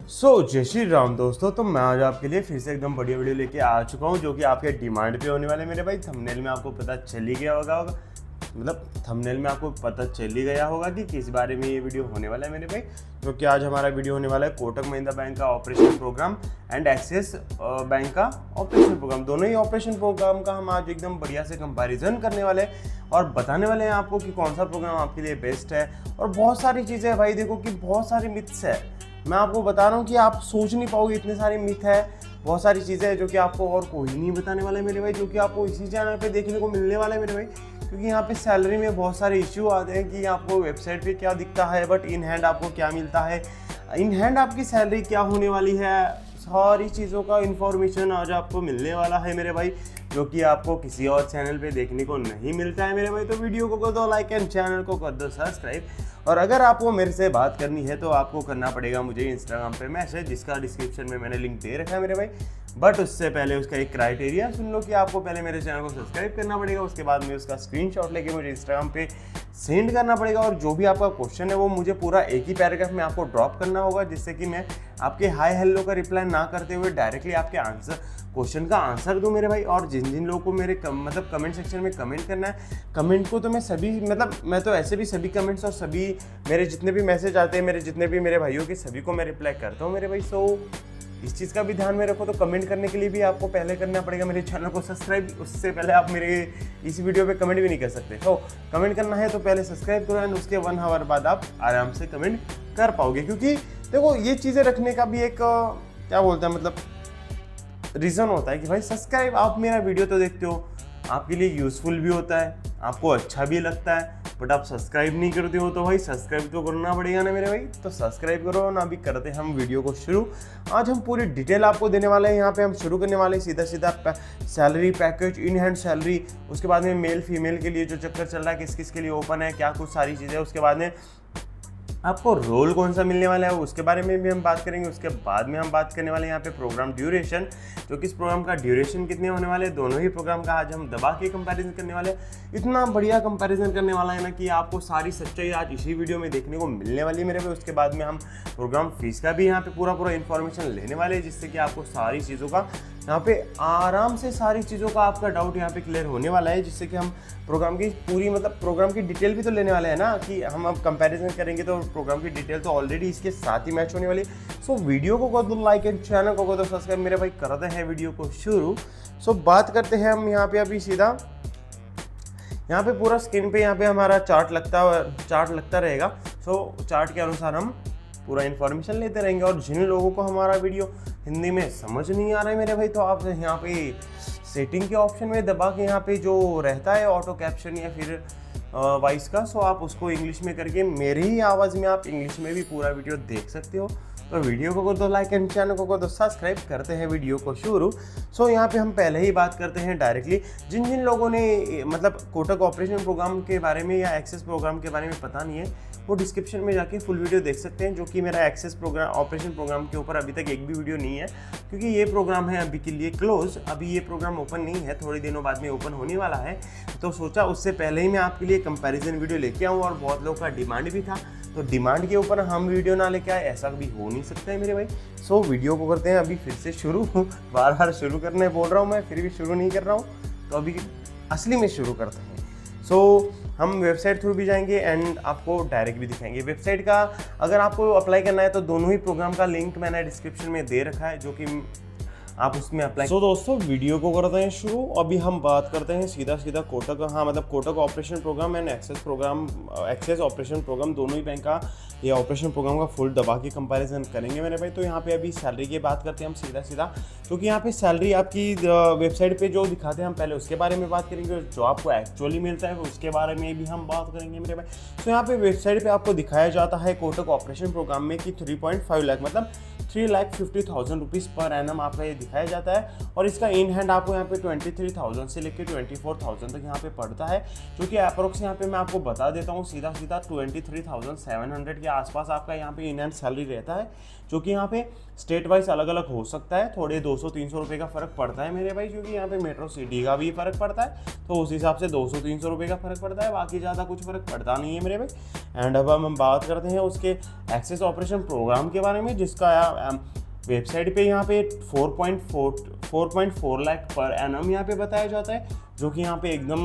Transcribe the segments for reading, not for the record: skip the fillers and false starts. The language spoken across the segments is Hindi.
जय श्री राम दोस्तों। तो मैं आज आपके लिए फिर से एकदम बढ़िया वीडियो लेके आ चुका हूँ जो कि आपके डिमांड पे होने वाले मेरे भाई। थंबनेल में आपको पता चल ही गया होगा मतलब थंबनेल में आपको पता चल ही गया होगा कि किस बारे में ये वीडियो होने वाला है मेरे भाई। क्योंकि आज हमारा वीडियो होने वाला है कोटक महिंद्रा बैंक का operation program and Axis bank का ऑपरेशन प्रोग्राम। दोनों ही ऑपरेशन प्रोग्राम का हम आज एकदम बढ़िया से कंपैरिजन करने वाले हैं और बताने वाले हैं आपको कि कौन सा प्रोग्राम आपके लिए बेस्ट है। और बहुत सारी चीज़ें हैं भाई, देखो कि बहुत सारी मिथ्स है। मैं आपको बता रहा हूँ कि आप सोच नहीं पाओगे, इतने सारे मिथ है, बहुत सारी चीज़ें हैं जो कि आपको और कोई नहीं बताने वाला है मेरे भाई, जो कि आपको इसी चैनल पे देखने को मिलने वाला है मेरे भाई। क्योंकि यहाँ पे सैलरी में बहुत सारे इश्यू आते हैं कि आपको वेबसाइट पे क्या दिखता है बट इन हैंड आपको क्या मिलता है, इन हैंड आपकी सैलरी क्या होने वाली है, सारी चीज़ों का इन्फॉर्मेशन आज आपको मिलने वाला है मेरे भाई, जो कि आपको किसी और चैनल पे देखने को नहीं मिलता है मेरे भाई। तो वीडियो को कर दो लाइक एंड चैनल को कर दो सब्सक्राइब। और अगर आपको मेरे से बात करनी है तो आपको करना पड़ेगा मुझे इंस्टाग्राम पे मैसेज, जिसका डिस्क्रिप्शन में मैंने लिंक दे रखा है मेरे भाई। बट उससे पहले उसका एक क्राइटेरिया सुन लो कि आपको पहले मेरे चैनल को सब्सक्राइब करना पड़ेगा, उसके बाद में उसका स्क्रीनशॉट लेके मुझे इंस्टाग्राम पे सेंड करना पड़ेगा। और जो भी आपका क्वेश्चन है वो मुझे पूरा एक ही पैराग्राफ में आपको ड्रॉप करना होगा, जिससे कि मैं आपके हाय हेलो का रिप्लाई ना करते हुए डायरेक्टली आपके आंसर क्वेश्चन का आंसर दूं मेरे भाई। और जिन जिन लोगों को मेरे कमेंट सेक्शन में कमेंट करना है, कमेंट को तो मैं सभी मैं तो ऐसे भी सभी कमेंट्स और सभी मेरे जितने भी मैसेज आते हैं, मेरे जितने भी मेरे भाइयों के सभी को मैं रिप्लाई करता हूँ मेरे भाई। इस चीज़ का भी ध्यान में रखो। तो कमेंट करने के लिए भी आपको पहले करना पड़ेगा मेरे चैनल को सब्सक्राइब, उससे पहले आप मेरे इस वीडियो पे कमेंट भी नहीं कर सकते। तो कमेंट करना है तो पहले सब्सक्राइब करो एंड उसके 1 आवर बाद आप आराम से कमेंट कर पाओगे। क्योंकि देखो ये चीज़ें रखने का भी एक क्या बोलते हैं मतलब रीज़न होता है कि भाई सब्सक्राइब, आप मेरा वीडियो तो देखते हो, आपके लिए यूज़फुल भी होता है, आपको अच्छा भी लगता है, बट आप सब्सक्राइब नहीं करते हो तो भाई सब्सक्राइब तो करना पड़ेगा ना मेरे भाई। तो सब्सक्राइब करो ना। अभी करते हैं हम वीडियो को शुरू। आज हम पूरी डिटेल आपको देने वाले हैं। यहाँ पे हम शुरू करने वाले हैं सीधा सीधा salary package, in hand salary, उसके बाद में मेल फीमेल के लिए जो चक्कर चल रहा है, किस किस के लिए ओपन है, क्या कुछ सारी चीज़ें, उसके बाद में आपको रोल कौन सा मिलने वाला है उसके बारे में भी हम बात करेंगे। उसके बाद में हम बात करने वाले हैं यहाँ पे प्रोग्राम ड्यूरेशन, तो किस प्रोग्राम का ड्यूरेशन कितने होने वाले हैं, दोनों ही प्रोग्राम का आज हम दबा के कंपैरिजन करने वाले हैं। इतना बढ़िया कंपैरिजन करने वाला है ना कि आपको सारी सच्चाई आज इसी वीडियो में देखने को मिलने वाली है मेरे पे। उसके बाद में हम प्रोग्राम फीस का भी यहाँ पे पूरा इन्फॉर्मेशन लेने वाले हैं, जिससे कि आपको सारी चीज़ों का यहाँ पे आराम से सारी चीज़ों का आपका डाउट यहाँ पे क्लियर होने वाला है, जिससे कि हम प्रोग्राम की पूरी प्रोग्राम की डिटेल भी तो लेने वाले हैं ना, कि हम अब कंपैरिजन करेंगे तो प्रोग्राम की डिटेल तो ऑलरेडी इसके साथ ही मैच होने वाली है। सो वीडियो को कर दो लाइक एंड चैनल को कर दो सब्सक्राइब मेरे भाई। करते हैं वीडियो को शुरू। बात करते हैं हम यहाँ पे अभी सीधा यहाँ पे पूरा स्क्रीन पे यहाँ पे हमारा चार्ट लगता रहेगा। चार्ट के अनुसार हम पूरा इन्फॉर्मेशन लेते रहेंगे। और जिन लोगों को हमारा वीडियो हिंदी में समझ नहीं आ रहा है मेरे भाई, तो आप यहाँ पे सेटिंग के ऑप्शन में दबा के यहाँ पे जो रहता है ऑटो कैप्शन या फिर वॉइस का, आप उसको इंग्लिश में करके मेरे ही आवाज़ में आप इंग्लिश में भी पूरा वीडियो देख सकते हो। तो वीडियो को कर दो लाइक एंड चैनल को कर दो सब्सक्राइब। करते हैं वीडियो को शुरू। यहाँ पे हम पहले ही बात करते हैं डायरेक्टली जिन जिन लोगों ने कोटक ऑपरेशन प्रोग्राम के बारे में या एक्सेस प्रोग्राम के बारे में पता नहीं है, वो डिस्क्रिप्शन में जाके फुल वीडियो देख सकते हैं, जो कि मेरा एक्सेस प्रोग्राम ऑपरेशन प्रोग्राम के ऊपर अभी तक एक भी वीडियो नहीं है, क्योंकि ये प्रोग्राम है अभी के लिए क्लोज। अभी ये प्रोग्राम ओपन नहीं है, थोड़ी दिनों बाद में ओपन होने वाला है। तो सोचा उससे पहले ही मैं आपके लिए कंपैरिजन वीडियो लेके आऊँ, और बहुत लोगों का डिमांड भी था, तो डिमांड के ऊपर हम वीडियो ना लेके आए ऐसा भी हो नहीं सकता है मेरे भाई। वीडियो को करते हैं अभी फिर से शुरू। बार शुरू करने बोल रहा हूँ मैं, फिर भी शुरू नहीं कर रहा हूँ, तो अभी असली में शुरू करते हैं। हम वेबसाइट थ्रू भी जाएंगे एंड आपको डायरेक्ट भी दिखाएंगे। वेबसाइट का अगर आपको अप्लाई करना है तो दोनों ही प्रोग्राम का लिंक मैंने डिस्क्रिप्शन में दे रखा है, जो कि आप उसमें अप्लाई। दोस्तों वीडियो को करते हैं शुरू। अभी हम बात करते हैं सीधा Kotak Kotak operation program and Axis operation program, दोनों ही बैंक का ये ऑपरेशन प्रोग्राम का फुल दबा के कंपैरिजन करेंगे मेरे भाई। तो यहाँ पे अभी सैलरी की बात करते हैं हम सीधा, क्योंकि यहाँ पे सैलरी आपकी वेबसाइट पे जो दिखाते हैं हम पहले उसके बारे में बात करेंगे, जो आपको एक्चुअली मिलता है उसके बारे में भी हम बात करेंगे मेरे भाई। यहाँ पे वेबसाइट पे आपको दिखाया जाता है कोटक ऑपरेशन प्रोग्राम में कि 3.5 लाख मतलब 3,50,000 रुपीज़ पर एनम आपका ये दिखाया जाता है। और इसका इन हैंड आपको यहाँ पे 23,000 से लेकर 24,000 तक यहाँ पे पड़ता है, जो कि अप्रोक्स यहाँ पे मैं आपको बता देता हूँ सीधा 23,700 के आसपास आपका यहाँ पे इन हैंड सैलरी रहता है, जो कि यहाँ पे स्टेट वाइज अलग अलग हो सकता है, थोड़े 200-300 रुपये का फ़र्क पड़ता है मेरे भाई, क्योंकि यहाँ पे मेट्रो सिटी का भी फ़र्क पड़ता है, तो उस हिसाब से 200-300 रुपये का फ़र्क पड़ता है, बाकी ज़्यादा कुछ फ़र्क पड़ता नहीं है मेरे भाई। एंड अब हम बात करते हैं उसके एक्सेस ऑपरेशन प्रोग्राम के बारे में, जिसका वेबसाइट पे यहाँ पे 4.4 लाख पर एनम यहाँ पे बताया जाता है, जो कि यहाँ पे एकदम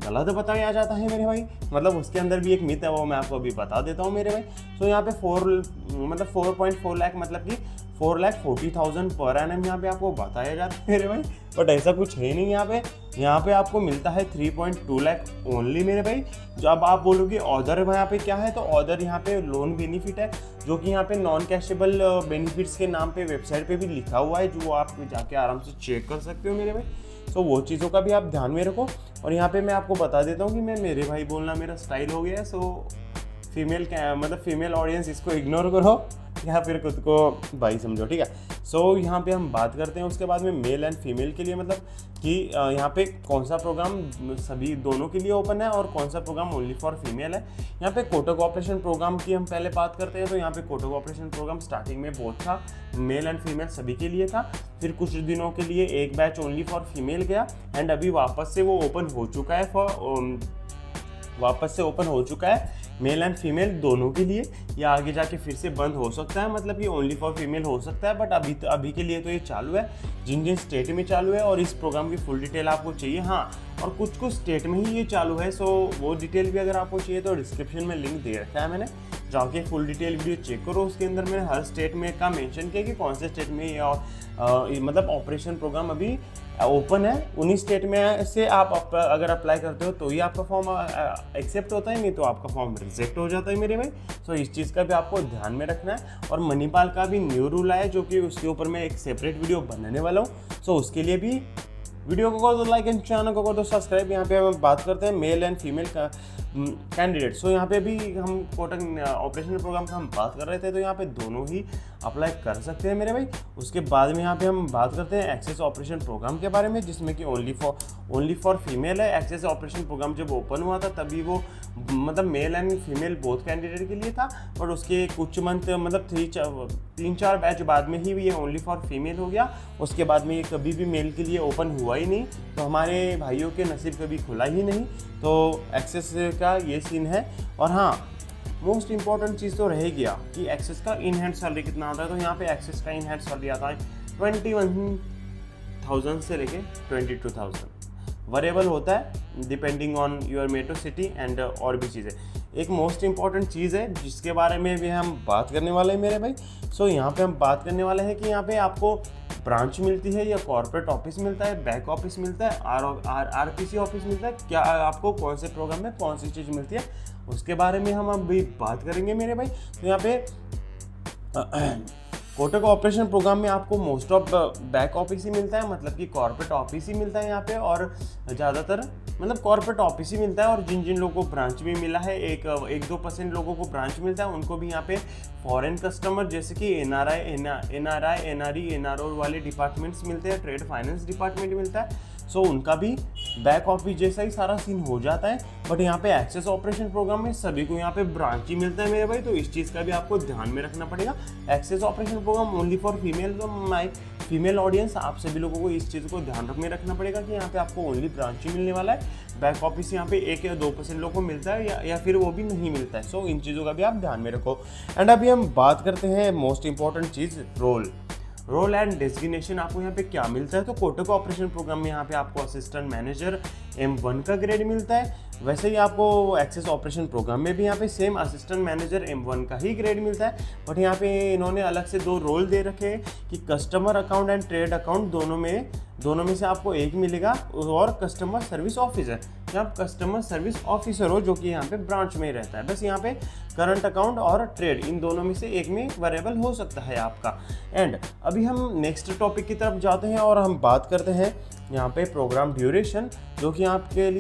गलत बताया जाता है मेरे भाई। मतलब उसके अंदर भी एक मिथ है, वो मैं आपको अभी बता देता हूँ मेरे भाई। तो यहाँ पे 4.4 लाख मतलब कि 4,40,000 पर एनम यहाँ पे आपको बताया जाता है मेरे भाई। बट ऐसा कुछ है नहीं यहाँ पे आपको मिलता है 3.2 लाख ओनली मेरे भाई। जब आप बोलोगे ऑदर यहाँ पे क्या है, तो ऑदर यहाँ पे लोन बेनिफिट है, जो कि यहाँ पे नॉन कैशेबल बेनिफिट्स के नाम पे वेबसाइट पे भी लिखा हुआ है, जो आप जाके आराम से चेक कर सकते हो मेरे भाई। तो वो चीज़ों का भी आप ध्यान में रखो। और यहाँ पे मैं आपको बता देता हूँ कि मैं मेरे भाई बोलना मेरा स्टाइल हो गया है। सो फीमेल ऑडियंस इसको इग्नोर करो या फिर खुद को भाई समझो, ठीक है। सो यहाँ पे हम बात करते हैं उसके बाद में मेल एंड फीमेल के लिए, मतलब कि यहाँ पे कौन सा प्रोग्राम सभी दोनों के लिए ओपन है और कौन सा प्रोग्राम ओनली फॉर फीमेल है। यहाँ पे कोटा कोऑपरेशन प्रोग्राम की हम पहले बात करते हैं। तो यहाँ पे कोटा कोऑपरेशन प्रोग्राम स्टार्टिंग में बहुत था, मेल एंड फीमेल सभी के लिए था। फिर कुछ दिनों के लिए एक बैच ओनली फॉर फीमेल गया, एंड अभी वापस से वो ओपन हो चुका है मेल एंड फीमेल दोनों के लिए। या आगे जाके फिर से बंद हो सकता है, मतलब ये ओनली फॉर फीमेल हो सकता है। बट अभी के लिए तो ये चालू है, जिन स्टेट में चालू है। और इस प्रोग्राम की फुल डिटेल आपको चाहिए, हाँ, और कुछ स्टेट में ही ये चालू है। सो वो डिटेल भी अगर आपको चाहिए तो डिस्क्रिप्शन में लिंक दे रखा है मैंने, जाके फुल डिटेल वीडियो चेक करो। उसके अंदर मैंने हर स्टेट में का मेंशन किया कि कौन से स्टेट में ये मतलब ऑपरेशन प्रोग्राम अभी ओपन है। उन्हीं स्टेट में से आप अगर अप्लाई करते हो तो ही आपका फॉर्म एक्सेप्ट होता है, नहीं तो आपका फॉर्म रिजेक्ट हो जाता है मेरे भाई। सो इस चीज़ का भी आपको ध्यान में रखना है। और मणिपाल का भी न्यू रूल आया, जो कि उसके ऊपर मैं एक सेपरेट वीडियो बनाने वाला हूँ। सो उसके लिए भी वीडियो को कर दो लाइक एंड चैनल को कर दो सब्सक्राइब। यहाँ पे हम बात करते हैं मेल एंड फीमेल का कैंडिडेट। सो यहाँ पे भी हम कोटा ऑपरेशन प्रोग्राम का हम बात कर रहे थे, तो यहाँ पे दोनों ही अप्लाई कर सकते हैं मेरे भाई। उसके बाद में यहाँ पे हम बात करते हैं एक्सेस ऑपरेशन प्रोग्राम के बारे में, जिसमें कि ओनली फॉर फीमेल है। एक्सेस ऑपरेशन प्रोग्राम जब ओपन हुआ था तभी वो मतलब male and female both candidate के लिए था, और उसके कुछ मंथ मतलब 3-4 बैच बाद में ही ये ओनली फॉर फीमेल हो गया। उसके बाद में ये कभी भी मेल के लिए ओपन हुआ ही नहीं, तो हमारे भाइयों के नसीब कभी खुला ही नहीं। तो एक्सेस का ये सीन है। और हाँ, मोस्ट इंपॉर्टेंट चीज़ तो रह गया कि एक्सेस का इन हैंड सैलरी कितना आता है। तो यहाँ पे एक्सेस का इन हैंड सैलरी आता है 21,000 से लेके 22,000, वेरिएबल होता है depending on your metro city and और भी चीज़ें। एक मोस्ट इंपॉर्टेंट चीज़ है जिसके बारे में भी हम बात करने वाले हैं मेरे भाई। सो यहाँ पे हम बात करने वाले हैं कि यहाँ पे आपको ब्रांच मिलती है या कॉर्पोरेट ऑफिस मिलता है, बैक ऑफिस मिलता है, आरपीसी ऑफिस मिलता है, क्या आपको कौन से प्रोग्राम में कौन सी चीज़ मिलती है, उसके बारे में हम अभी बात करेंगे मेरे भाई। तो यहाँ पे कोटा ऑपरेशन प्रोग्राम में आपको मोस्ट ऑफ बैक ऑफिस ही मिलता है, मतलब कि कॉर्पोरेट ऑफिस ही मिलता है यहाँ पे। और ज़्यादातर मतलब कॉर्पोरेट ऑफिस ही मिलता है। और जिन लोगों को ब्रांच भी मिला है, 1-2% लोगों को ब्रांच मिलता है, उनको भी यहाँ पे फॉरेन कस्टमर जैसे कि एनआरआई, एनआरई, एनआरओ वाले डिपार्टमेंट्स मिलते हैं, ट्रेड फाइनेंस डिपार्टमेंट मिलता है। सो उनका भी बैक ऑफिस जैसा ही सारा सीन हो जाता है। बट यहाँ पे एक्सेस ऑपरेशन प्रोग्राम में सभी को यहाँ पे ब्रांच ही मिलता है मेरे भाई। तो इस चीज़ का भी आपको ध्यान में रखना पड़ेगा। Axis operation program only for female, तो माई फीमेल ऑडियंस आप सभी लोगों को इस चीज़ को ध्यान में रखना पड़ेगा कि यहाँ पे आपको ओनली ब्रांच ही मिलने वाला है। बैक ऑफिस यहाँ पे 1 या 2% लोगों को मिलता है या फिर वो भी नहीं मिलता है। सो इन चीज़ों का भी आप ध्यान में रखो। एंड अभी हम बात करते हैं मोस्ट इंपॉर्टेंट चीज़, रोल एंड डेजिग्नेशन आपको यहाँ पे क्या मिलता है। तो कोटा ऑपरेशन प्रोग्राम में यहाँ पे आपको असिस्टेंट मैनेजर M1 का ग्रेड मिलता है। वैसे ही आपको एक्सेस ऑपरेशन प्रोग्राम में भी यहाँ पे सेम असिस्टेंट मैनेजर M1 का ही ग्रेड मिलता है। बट यहाँ पे इन्होंने अलग से 2 रोल दे रखे हैं कि customer account and trade account दोनों में से आपको एक मिलेगा, और कस्टमर सर्विस ऑफिसर, आप कस्टमर सर्विस ऑफिसर हो जो कि यहाँ पे ब्रांच में ही रहता है। बस यहाँ पे करंट अकाउंट और ट्रेड इन दोनों में से एक में वेरिएबल हो सकता है आपका। एंड अभी हम नेक्स्ट टॉपिक की तरफ जाते हैं और हम बात करते हैं यहाँ पे प्रोग्राम ड्यूरेशन, जो कि आपके लिए,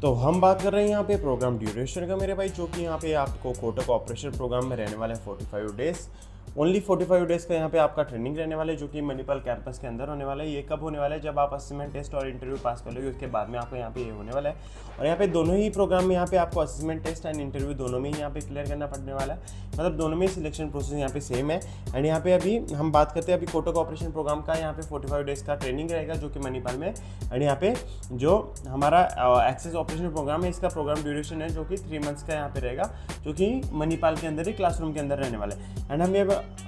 तो हम बात कर रहे हैं यहाँ पे प्रोग्राम ड्यूरेशन का मेरे भाई, जो कि यहाँ पे आपको कोटा ऑपरेशन प्रोग्राम में रहने वाले 45 डेज, ओनली 45 डेज़ का यहाँ पे आपका ट्रेनिंग रहने वाला है, जो कि मणिपाल कैंपस के अंदर होने वाला है। ये कब होने वाला है, जब आप असेसमेंट टेस्ट और इंटरव्यू पास कर लोगे, उसके बाद में आपको यहाँ पे ये होने वाला है। और यहाँ पे दोनों ही प्रोग्राम में यहाँ पे आपको असेसमेंट टेस्ट एंड इंटरव्यू दोनों में ही यहाँ पे क्लियर करना पड़ने वाला है, मतलब दोनों में सिलेक्शन प्रोसेस यहाँ पे सेम है। एंड यहाँ पे अभी हम बात करते हैं अभी कोटा ऑपरेशन प्रोग्राम का, यहाँ पे 45 डेज़ का ट्रेनिंग रहेगा जो कि मणिपाल में। एंड यहाँ पे जो हमारा एक्सेस ऑपरेशन प्रोग्राम है, इसका प्रोग्राम ड्यूरेशन है जो कि 3 मंथ्स का यहाँ पे रहेगा, जो कि मणिपाल के अंदर ही क्लासरूम के अंदर रहने वाला है। एंड हम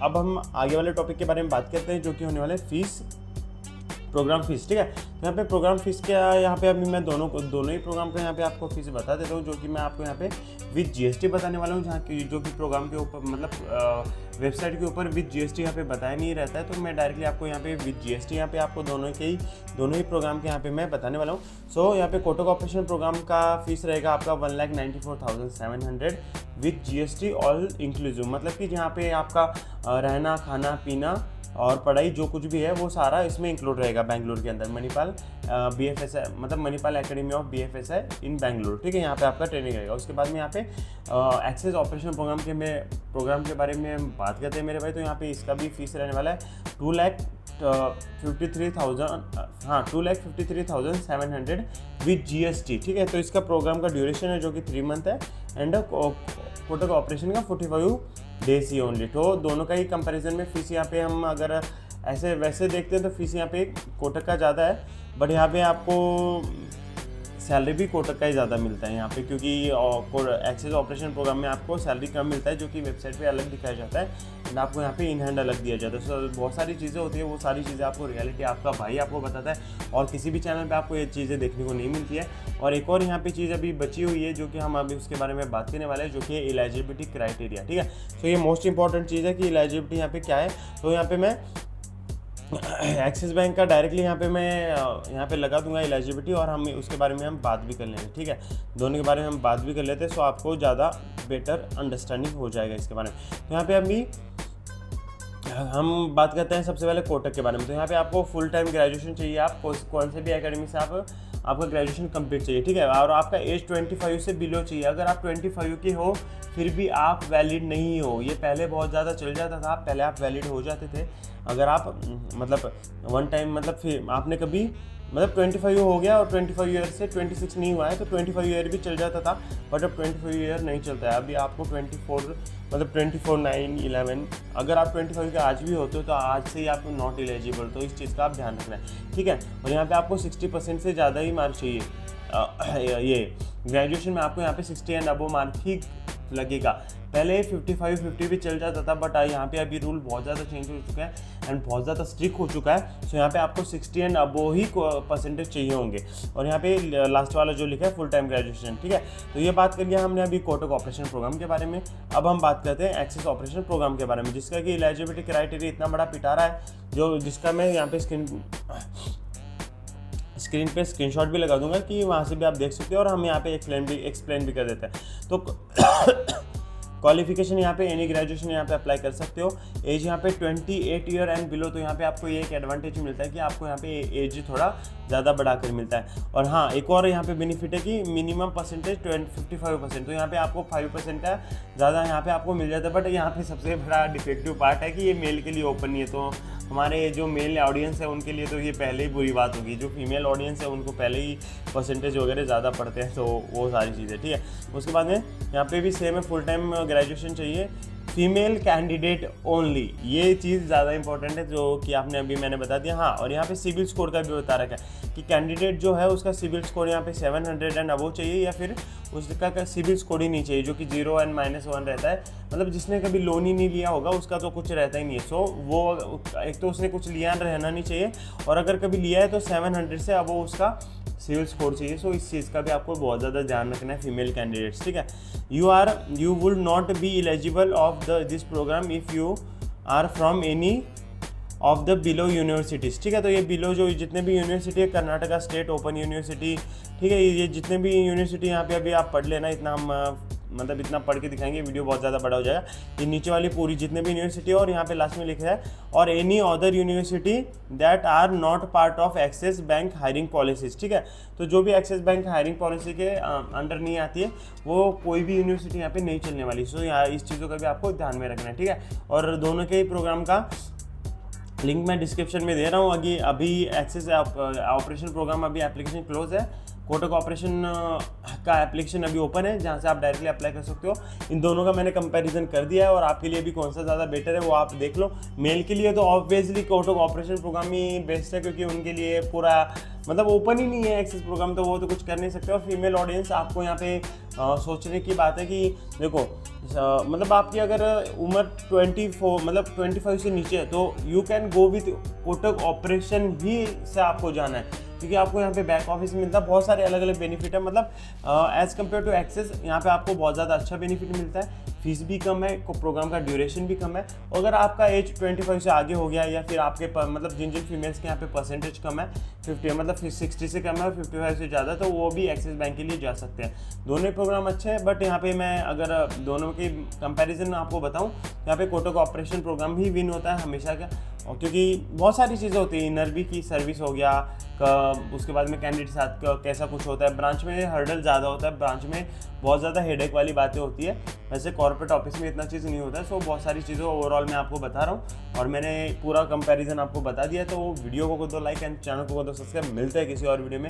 अब हम आगे वाले टॉपिक के बारे में बात करते हैं, जो कि होने वाले फीस, प्रोग्राम फीस। ठीक है, तो यहाँ पे प्रोग्राम फीस क्या है, यहाँ पे अभी मैं दोनों ही प्रोग्राम का यहाँ पे आपको फीस बता देता हूँ, जो कि मैं आपको यहाँ पे विद जीएसटी बताने वाला हूँ, जहाँ की जो कि प्रोग्राम के ऊपर मतलब वेबसाइट के ऊपर विद जीएसटी यहाँ पे बताया नहीं रहता है, तो मैं डायरेक्टली आपको यहाँ पे विद जीएसटी यहाँ पे आपको दोनों ही प्रोग्राम के यहाँ पे मैं बताने वाला हूँ। सो यहाँ पे कोटक ऑपरेशन प्रोग्राम का फीस रहेगा आपका 1,94,700 विद जीएसटी ऑल इंक्लूसिव, मतलब कि जहाँ पे आपका रहना, खाना, पीना और पढ़ाई जो कुछ भी है वो सारा इसमें इंक्लूड रहेगा बेंगलुरु के अंदर। मणिपाल BFSI मतलब मणिपाल एकेडमी ऑफ BFSI इन बेंगलुरु। ठीक है, यहाँ पे आपका ट्रेनिंग रहेगा। उसके बाद में यहाँ पे एक्सेस ऑपरेशन प्रोग्राम के बारे में बात करते हैं मेरे भाई। तो यहाँ पे इसका भी फीस रहने वाला है 2,53,700 विद जीएसटी। ठीक है, तो इसका प्रोग्राम का ड्यूरेशन है जो कि 3 मंथ है एंड कोटक ऑपरेशन का 45 डेज ही ओनली। तो दोनों का ही कंपैरिजन में फीस यहाँ पे हम अगर ऐसे वैसे देखते हैं तो फीस यहाँ पे कोटक का ज़्यादा है, बट यहाँ पे आपको सैलरी भी कोटक का ही ज़्यादा मिलता है यहाँ पे, क्योंकि एक्सेस ऑपरेशन प्रोग्राम में आपको सैलरी कम मिलता है, जो कि वेबसाइट पे अलग दिखाया जाता है एंड आपको यहाँ पे इन हैंड अलग दिया जाता है। सो बहुत सारी चीज़ें होती है, वो सारी चीज़ें आपको रियलिटी आपका भाई आपको बताता है और किसी भी चैनल पे आपको ये चीज़ें देखने को नहीं मिलती है। और एक और यहाँ पे चीज़ अभी बची हुई है जो कि हम अभी उसके बारे में बात करने वाले हैं, जो कि एलिजिबिलिटी क्राइटेरिया। ठीक है, तो ये मोस्ट इंपॉर्टेंट चीज़ है कि एलिजिबिलिटी यहाँ पे क्या है। तो यहाँ पे मैं एक्सिस बैंक का डायरेक्टली यहाँ पे मैं यहाँ पे लगा दूंगा एलिजिबिलिटी, और हम उसके बारे में हम बात भी कर लेंगे। ठीक है, दोनों के बारे में हम बात भी कर लेते हैं, सो आपको ज़्यादा बेटर अंडरस्टैंडिंग हो जाएगा इसके बारे में। तो यहाँ पे अभी हम बात करते हैं सबसे पहले कोटक के बारे में। तो यहाँ पे आपको फुल टाइम ग्रेजुएशन चाहिए, आप कौन से भी एकेडमी से आपका ग्रेजुएशन कंप्लीट चाहिए। ठीक है, और आपका एज 25 से बिलो चाहिए। अगर आप 25 की हो फिर भी आप वैलिड नहीं हो, ये पहले बहुत ज़्यादा चल जाता था, पहले आप वैलिड हो जाते थे अगर आप मतलब वन टाइम मतलब फिर आपने कभी मतलब 25 हो गया और 25 ईयर से 26 नहीं हुआ है तो 25 ईयर भी चल जाता था, बट अब 25 ईयर नहीं चलता है। अभी आपको 24 मतलब 24, 9, 11 अगर आप 25 के आज भी होते हो तो आज से ही आप नॉट एलिजिबल, तो इस चीज़ का आप ध्यान रखना है। ठीक है, और यहाँ पे आपको 60% से ज़्यादा ही मार्क चाहिए। ये ग्रेजुएशन में आपको यहाँ पे 60 एंड अबो मार्क ही लगेगा। पहले 55, 50 भी चल जाता था, बट यहाँ पे अभी रूल बहुत ज़्यादा चेंज हो चुका है एंड बहुत ज़्यादा स्ट्रिक्ट हो चुका है। सो यहाँ पे आपको 60 एंड अबो ही परसेंटेज चाहिए होंगे। और यहाँ पे लास्ट वाला जो लिखा है फुल टाइम ग्रेजुएशन। ठीक है, तो ये बात कर लिया हमने अभी कोटक ऑपरेशन प्रोग्राम के बारे में। अब हम बात करते हैं एक्सेस ऑपरेशन प्रोग्राम के बारे में, जिसका कि एलिजिबिलिटी क्राइटेरिया इतना बड़ा पिटारा है, जिसका मैं यहाँ पे स्क्रीन पे स्क्रीनशॉट भी लगा दूंगा कि वहाँ से भी आप देख सकते हो, और हम यहाँ पे एक्सप्लेन भी कर देते हैं। तो क्वालिफिकेशन यहाँ पे एनी ग्रेजुएशन यहाँ पे अप्लाई कर सकते हो। एज यहाँ पे 28 ईयर एंड बिलो, तो यहाँ पे आपको ये एक एडवांटेज मिलता है कि आपको यहाँ पे एज थोड़ा ज़्यादा बढ़ाकर मिलता है। और हाँ, एक और यहाँ पे बेनिफिट है कि मिनिमम परसेंटेज 55%, तो यहाँ पे आपको 5% का ज़्यादा यहाँ पे आपको मिल जाता है। बट यहाँ पे सबसे बड़ा डिफेक्टिव पार्ट है कि ये मेल के लिए ओपन नहीं है, तो हमारे जो मेल ऑडियंस है उनके लिए तो ये पहले ही बुरी बात होगी। जो फीमेल ऑडियंस है उनको पहले ही परसेंटेज वगैरह ज़्यादा पड़ते हैं, तो वो सारी चीज़ें। ठीक है, उसके बाद में यहाँ पे भी सेम है, फुल टाइम ग्रेजुएशन चाहिए, फीमेल कैंडिडेट ओनली। ये चीज़ ज़्यादा इंपॉर्टेंट है जो कि आपने अभी मैंने बता दिया। हाँ, और यहाँ पे सिविल स्कोर का भी बता रखा है कि कैंडिडेट जो है उसका सिविल स्कोर यहाँ पे 700 एंड अबव चाहिए, या फिर उसका सिविल स्कोर ही नहीं चाहिए, जो कि 0 एंड -1 रहता है। मतलब जिसने कभी लोन ही नहीं लिया होगा उसका तो कुछ रहता ही नहीं है। सो वो एक तो उसने कुछ लिया रहना नहीं चाहिए, और अगर कभी लिया है तो 700 से अबव उसका सिविल स्कोर चाहिए। सो इस चीज़ का भी आपको बहुत ज़्यादा ध्यान रखना है फीमेल कैंडिडेट्स। ठीक है, you will not be eligible of this program if you are from any of the below universities. ठीक है, तो ये बिलो जो जितने भी यूनिवर्सिटी है, कर्नाटका स्टेट ओपन यूनिवर्सिटी, ठीक है, ये जितने भी यूनिवर्सिटी यहाँ पे अभी आप पढ़ लेना, इतना हम मतलब इतना पढ़ के दिखाएंगे, वीडियो बहुत ज़्यादा बड़ा हो जाएगा। ये नीचे वाली पूरी जितने भी यूनिवर्सिटी है, और यहाँ पे लास्ट में लिखा है और any other university that are not part of Axis bank hiring policies. ठीक है, तो जो भी एक्सिस बैंक हायरिंग पॉलिसी के अंडर नहीं आती है वो कोई भी यूनिवर्सिटी यहाँ पे नहीं चलने वाली। सो यहाँ इस चीज़ों का भी आपको ध्यान में रखना है। ठीक है, और दोनों के ही प्रोग्राम का लिंक मैं डिस्क्रिप्शन में दे रहा हूँ। अभी एक्सेस ऑपरेशन प्रोग्राम अभी एप्लीकेशन क्लोज है, कोटक ऑपरेशन का एप्लीकेशन अभी ओपन है, जहाँ से आप डायरेक्टली अप्लाई कर सकते हो। इन दोनों का मैंने कंपैरिजन कर दिया है और आपके लिए भी कौन सा ज़्यादा बेटर है वो आप देख लो। मेल के लिए तो ऑब्वियसली कोटक ऑपरेशन प्रोग्राम ही बेस्ट है, क्योंकि उनके लिए पूरा मतलब ओपन ही नहीं है एक्सेस प्रोग्राम, तो वो तो कुछ कर नहीं सकते। और फीमेल ऑडियंस आपको यहाँ पे सोचने की बात है कि देखो मतलब आपकी अगर उम्र 24 मतलब 25 से नीचे है तो you can go with Kotak operation ही से आपको जाना है, क्योंकि आपको यहाँ पे बैक ऑफिस में मिलता है, बहुत सारे अलग अलग बेनिफिट है। मतलब एज़ कम्पेयर टू एक्सेस यहाँ पे आपको बहुत ज़्यादा अच्छा बेनिफिट मिलता है, फीस भी कम है, प्रोग्राम का ड्यूरेशन भी कम है। और अगर आपका एज 25 से आगे हो गया या फिर आपके मतलब जिन जिन फीमेल्स के यहाँ पे परसेंटेज कम है 50 मतलब 60 से कम है 55 से ज़्यादा, तो वो भी एक्सिस बैंक के लिए जा सकते हैं। दोनों ही प्रोग्राम अच्छे हैं, बट यहाँ पे मैं अगर दोनों के कंपैरिजन आपको बताऊँ, यहाँ पे कोटक ऑपरेशन प्रोग्राम ही विन होता है हमेशा का, और क्योंकि बहुत सारी चीज़ें होती हैं, इनरबी की सर्विस हो गया उसके बाद में कैंडिडेट साथ कैसा कुछ होता है, ब्रांच में हर्डल ज़्यादा होता है, ब्रांच में बहुत ज़्यादा हेडेक वाली बातें होती है, वैसे कॉर्पोरेट ऑफिस में इतना चीज़ नहीं होता है। सो बहुत सारी चीज़ें ओवरऑल मैं आपको बता रहा हूँ और मैंने पूरा कंपैरिजन आपको बता दिया। तो वीडियो को दो लाइक एंड चैनल को दो सब्सक्राइब। मिलते हैं किसी और वीडियो में।